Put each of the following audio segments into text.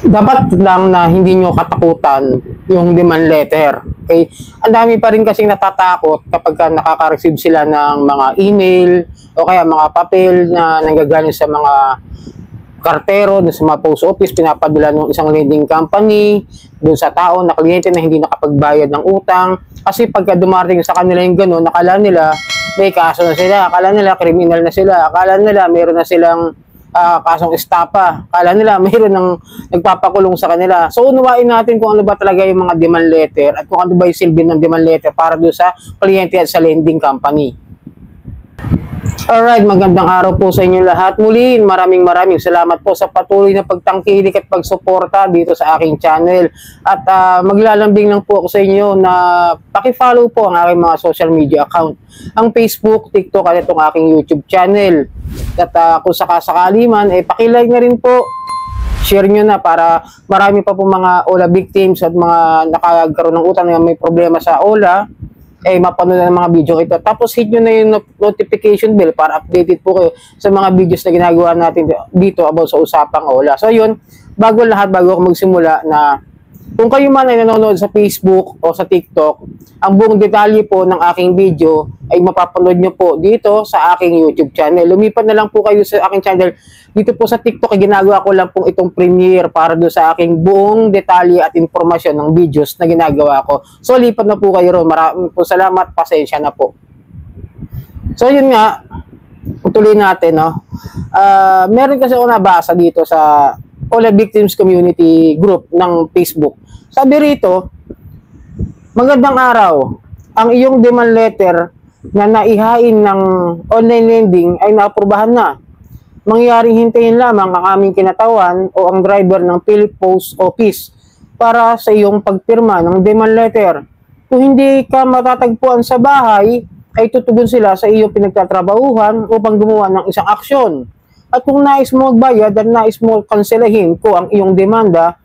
dapat lang na hindi nyo katakutan yung demand letter. Okay? Ang dami pa rin kasing natatakot kapag nakaka-receive sila ng mga email o kaya mga papel na nanggagaling sa mga kartero, sa mga post office, pinapadala ng isang lending company dun sa tao na kliyente na hindi nakapagbayad ng utang. Kasi pagka dumarating sa kanila yung gano'n, akala nila may kaso na sila, akala nila kriminal na sila, akala nila mayroon na silang kasong estapa, akala nila mayroon ng nagpapakulong sa kanila. So unawain natin kung ano ba talaga yung mga demand letter at kung ano ba yung silbi ng demand letter para doon sa kliyente at sa lending company. Alright, magandang araw po sa inyo lahat. Muli, maraming salamat po sa patuloy na pagtangkilik at pagsuporta dito sa aking channel. At maglalambing lang po ako sa inyo na paki-follow po ang aking mga social media account. Ang Facebook, TikTok at itong aking YouTube channel. At kung sakasakali man, paki-like na rin po. Share nyo na para marami pa po mga OLA victims at mga nakagkaroon ng utang na may problema sa OLA. Mapanood na ng mga video ito. Tapos hit nyo na yung notification bell para updated po kayo sa mga videos na ginagawa natin dito about sa usapang OLA. So yun, bago ako magsimula na kung kayo man ay nanonood sa Facebook o sa TikTok, ang buong detalye po ng aking video ay mapapanood nyo po dito sa aking YouTube channel. Lumipat na lang po kayo sa aking channel. Dito po sa TikTok, ginagawa ko lang pong itong premiere para doon sa aking buong detalye at informasyon ng videos na ginagawa ko. So, lipat na po kayo ron. Maraming po salamat. Pasensya na po. So, yun nga. Tuloy natin, no? Meron kasi ako nabasa dito sa OLA Victims Community Group ng Facebook. Sabi rito, magandang araw. Ang iyong demand letter na naihain ng online lending ay naaprubahan na. Mangyaring hintayin lamang ang aming kinatawan o ang driver ng Philip Post Office para sa iyong pagpirma ng demand letter. Kung hindi ka matatagpuan sa bahay, ay tutugon sila sa iyong pinagtatrabahuhan upang gumawa ng isang aksyon. At kung nais mo magbayad at nais mo kanselahin ko ang iyong demanda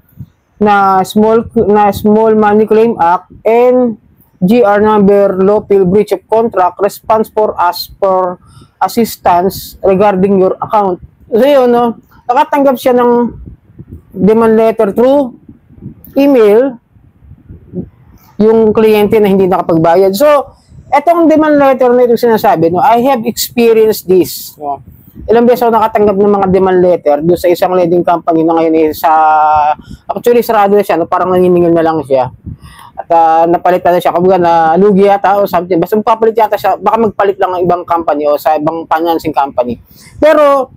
na Small Money Claim Act and GR number Lawful Breach of Contract Response for Us for Assistance regarding your account. So yun, no? Nakatanggap siya ng demand letter through email yung kliyente na hindi nakapagbayad. So, etong demand letter na itong sinasabi, no, I have experienced this. No? Ilang beses ako nakatanggap ng mga demand letter doon sa isang lending company na ngayon actually sarado na siya, no? Parang naniningil na lang siya. At napalitan na siya, kumbaga na lugi yata o something. Basta magpapalit yata siya, baka magpalit lang ng ibang company o sa ibang financing company. Pero,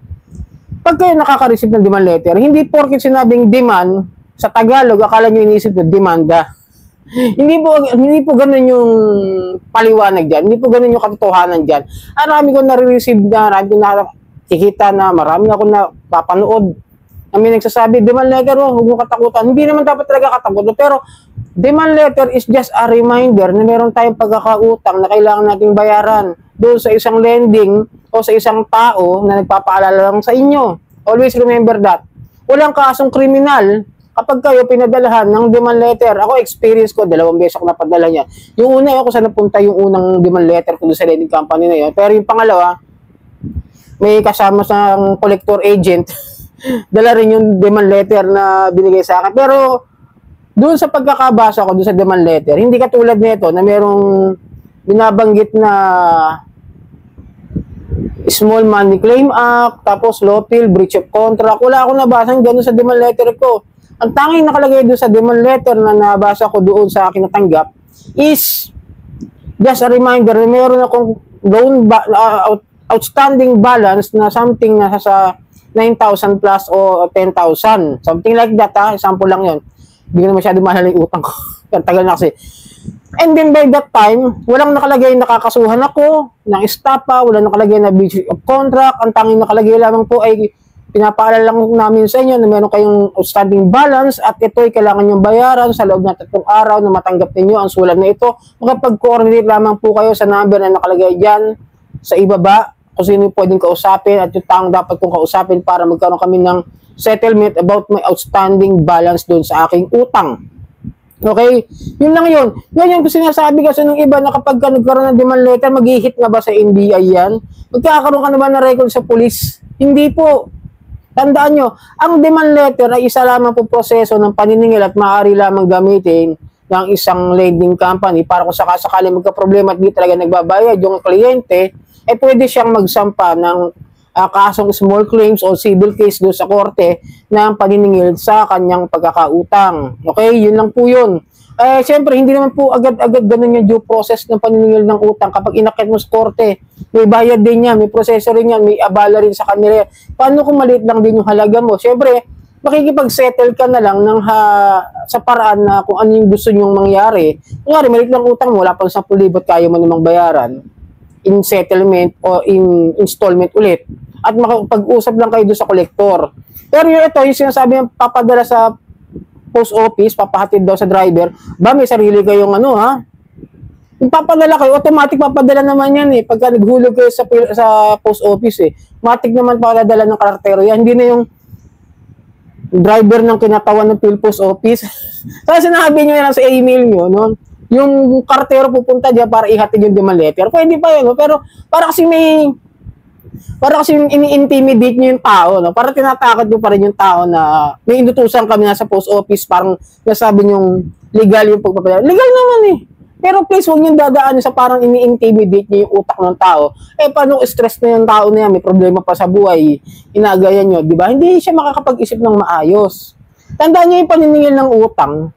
pag kayo nakaka-receive ng demand letter, hindi porket sinabing demand, sa Tagalog, akala nyo iniisip na demanda. Hindi po ganun yung paliwanag dyan. Hindi po ganun yung katotohanan dyan. Marami ko na-receive na, marami ko nakikita na, marami ako na papanood. May nagsasabi, demand letter, huwag mo katakutan. Hindi naman dapat talaga katakutan. Pero, demand letter is just a reminder na meron tayong pagkakautang na kailangan nating bayaran doon sa isang lending o sa isang tao na nagpapaalala lang sa inyo. Always remember that. Walang kasong kriminal kapag kayo pinadalahan ng demand letter. Ako, experience ko, 2 beses ako napadala niya. Yung una, ako saan napunta yung unang demand letter ko doon sa lending company na yun. Pero yung pangalawa, may kasama sa collector agent, dala rin yung demand letter na binigay sa akin. Pero, doon sa pagkakabasa ko, doon sa demand letter, hindi katulad nito na merong binabanggit na Small Money Claim Act, tapos Lawful Breach of Contract. Wala akong nabasang gano'n sa demand letter ko. Ang tanging nakalagay doon sa demand letter na nabasa ko doon sa akin natanggap is just a reminder na meron akong outstanding balance na something na sa 9,000 plus o 10,000. Something like that, ha? Example lang yun. Hindi ko na masyado mahal yung utang ko. Tagal na kasi. And then by that time, walang nakalagay na kakasuhan ako ng estapa, walang nakalagay na breach of contract. Ang tanging nakalagay lamang po ay pinapaalala lang namin sa inyo na meron kayong outstanding balance at ito ay kailangan nyo bayaran sa loob ng 3 araw na matanggap ninyo ang sulat na ito. Makapag-coordinate lamang po kayo sa number na nakalagay dyan sa ibaba kung sino pwedeng kausapin at yung taong dapat kong kausapin para magkaroon kami ng settlement about my outstanding balance doon sa aking utang. Okay? Yun lang yun. Ngayon, kung sinasabi kasi ng iba na kapag ka nagkaroon ng demand letter, mag-hit na ba sa NBI yan? Magkakaroon ka na ba ng record sa police? Hindi po. Tandaan nyo, ang demand letter ay isa lamang po proseso ng paniningil at maaari lamang gamitin ng isang lending company para kung sakasakali magka-problema at di talaga nagbabayad yung kliyente, pwede siyang magsampa ng kasong small claims o civil case doon sa korte ng paniningil sa kanyang pagkakautang. Okay, yun lang po yun. Siyempre, hindi naman po agad-agad ganun yung due process ng paniningil ng utang. Kapag inakit mo sa korte, may bayad din yan, may proseso rin yan, may abala rin sa kanila. Paano kung maliit lang din yung halaga mo? Siyempre, makikipag-settle ka na lang sa paraan na kung ano yung gusto nyong mangyari. Kunyari, maliit lang utang mo, wala pang 10,000 kaya mo namang bayaran in settlement o in installment ulit. At makapag-usap lang kayo doon sa kolektor. Pero yung sinasabi yung papadala sa post office, papahatid daw sa driver, may sarili kayong yung papadala kayo, automatic papadala naman yan pagka naghulog kayo sa post office automatic naman papadala ng kartero yan, hindi na yung driver ng kinatawan ng Post Office. Kasi sinabi nyo yan sa email nyo, no? Yung kartero pupunta dyan para ihatid yung demand letter, pwede pa yun, no? Pero para kasi ini-intimidate nyo yung tao, no? Para tinatakot nyo pa rin yung tao na may inutusan kami na sa post office, parang nasabi nyo legal yung pagpapadala. Legal naman Pero please, huwag nyo dadaan sa parang ini-intimidate nyo yung utak ng tao. Paano stress na yung tao na yan, may problema pa sa buhay, inagayan nyo, di ba? Hindi siya makakapag-isip ng maayos. Tandaan nyo yung paniningil ng utang,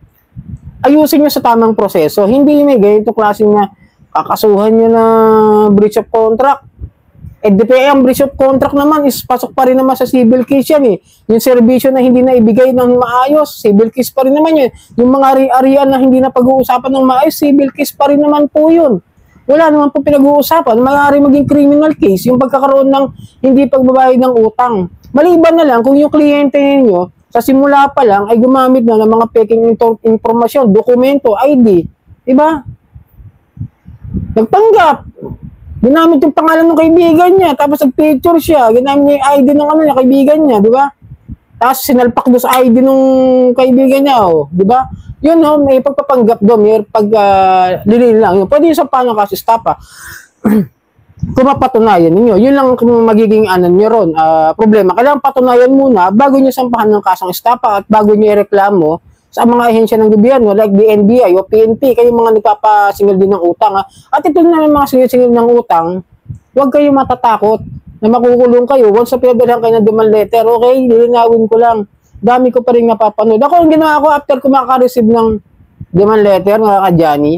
ayusin nyo sa tamang proseso. Hindi may ganito klaseng na kakasuhan nyo na breach of contract. Ang breach of contract naman is pasok pa rin naman sa civil case yan Yung serbisyo na hindi na ibigay ng maayos, civil case pa rin naman yun. Yung mga ari-arian na hindi na pag-uusapan ng maayos, civil case pa rin naman po yun. Wala naman po pinag-uusapan. Maaari maging criminal case yung pagkakaroon ng hindi pagbabayad ng utang. Maliban na lang kung yung kliyente ninyo sa simula pa lang ay gumamit na ng mga peking informasyon, dokumento, ID. Diba? Nagpanggap. Ginamit yung pangalan ng kaibigan niya, tapos nag-picture siya, ginamit niya yung ID ng kaibigan niya, di ba? Tapos sinalpak doon sa ID ng kaibigan niya, di ba? Yun, may pagpapanggap doon, may lilin lang yun. Pwede yung sa paano kasi stapa. Kung mapatunayan ninyo, yun lang magiging nyo ron, problema. Kailangan patunayan muna bago nyo sampahan ng kasong estapa at bago nyo ireklamo sa mga ahensya ng gobyerno like the NBI o PNP, kayong mga nagpapasingil din ng utang. At ito na mga singil ng utang, huwag kayong matatakot na makukulong kayo once na pinadalhan kayo ng demand letter. Okay, lilinawin ko lang. Dami ko pa rin napapanood. Ako, ang ginawa ko after ko makareceive ng demand letter, mga ka-Johnny,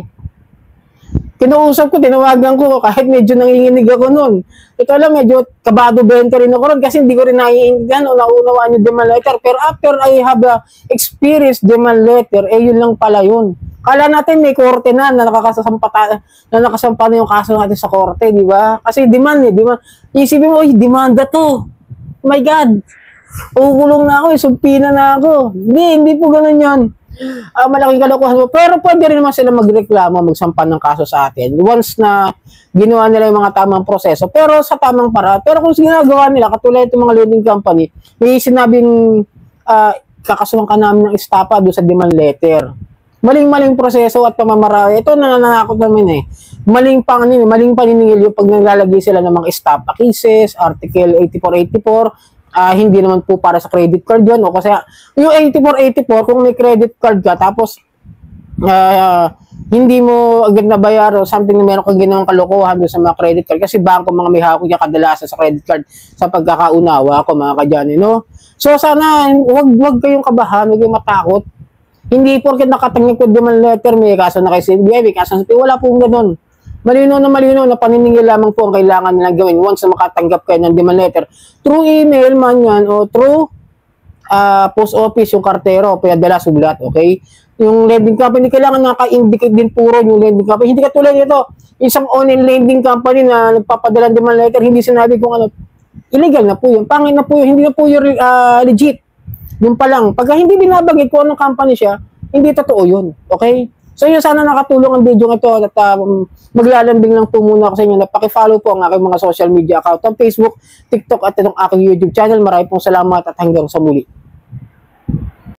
kinausap ko, tinawagan ko, kahit medyo nanginginig ako nun. Ito lang, medyo kabado bente rin ako nun kasi hindi ko rin naiintindihan o naunawaan yung demand letter. Pero after I have experienced demand letter, yun lang pala yun. Kala natin may korte na nakasampa na yung kaso natin sa korte, di ba? Kasi demand demand. Isipin mo, demanda to. Oh my God. Ukulong na ako, subpina na ako. Hindi po ganun yun. Malaking kalokohan mo. Pero pwede rin naman sila magreklamo, magsampan ng kaso sa atin once na ginawa nila yung mga tamang proseso. Pero sa tamang paraan. Pero kung ginagawa nila, katulad itong mga lending company, may sinabing kakasuhan ka namin ng estapa doon sa demand letter. Maling-maling proseso at pamamaraan. Ito nananakot namin Maling paniningil yung pag naglalagay sila ng mga estapa cases, Article 8484, hindi naman po para sa credit card yun. O kasi yung 8484, kung may credit card ka, tapos hindi mo agad na bayar o something na meron kang ginawang kalokohan doon sa mga credit card. Kasi bangko mga may hawak niya kadalasan sa credit card sa pagkakaunawa ko, mga ka-Johnny, no? So sana, wag kayong kabahan, wag kayong matakot. Hindi porket nakatanggap ko demand letter, may kaso na kay CBI, may kaso na wala pong ganun. Malinaw na paniningil lamang po ang kailangan nilang gawin once na makatanggap kayo ng demand letter. Through email man yan o through post office, yung kartero, pinadala sulat, okay? Yung lending company, kailangan naka-indicate din puro yung lending company. Hindi katulad nito, isang online lending company na nagpapadala ng demand letter, hindi sinabi kung ano, illegal na po yun, pangit na po yun, hindi na po yun legit. Yun pa lang, pagka hindi binabagay kung anong company siya, hindi totoo yun, okay? So yun, sana nakatulong ang video ito at maglalambing lang po muna ako sa inyo na pakifollow po ang aking mga social media account, ang Facebook, TikTok at itong aking YouTube channel. Maraming pong salamat at hanggang sa muli.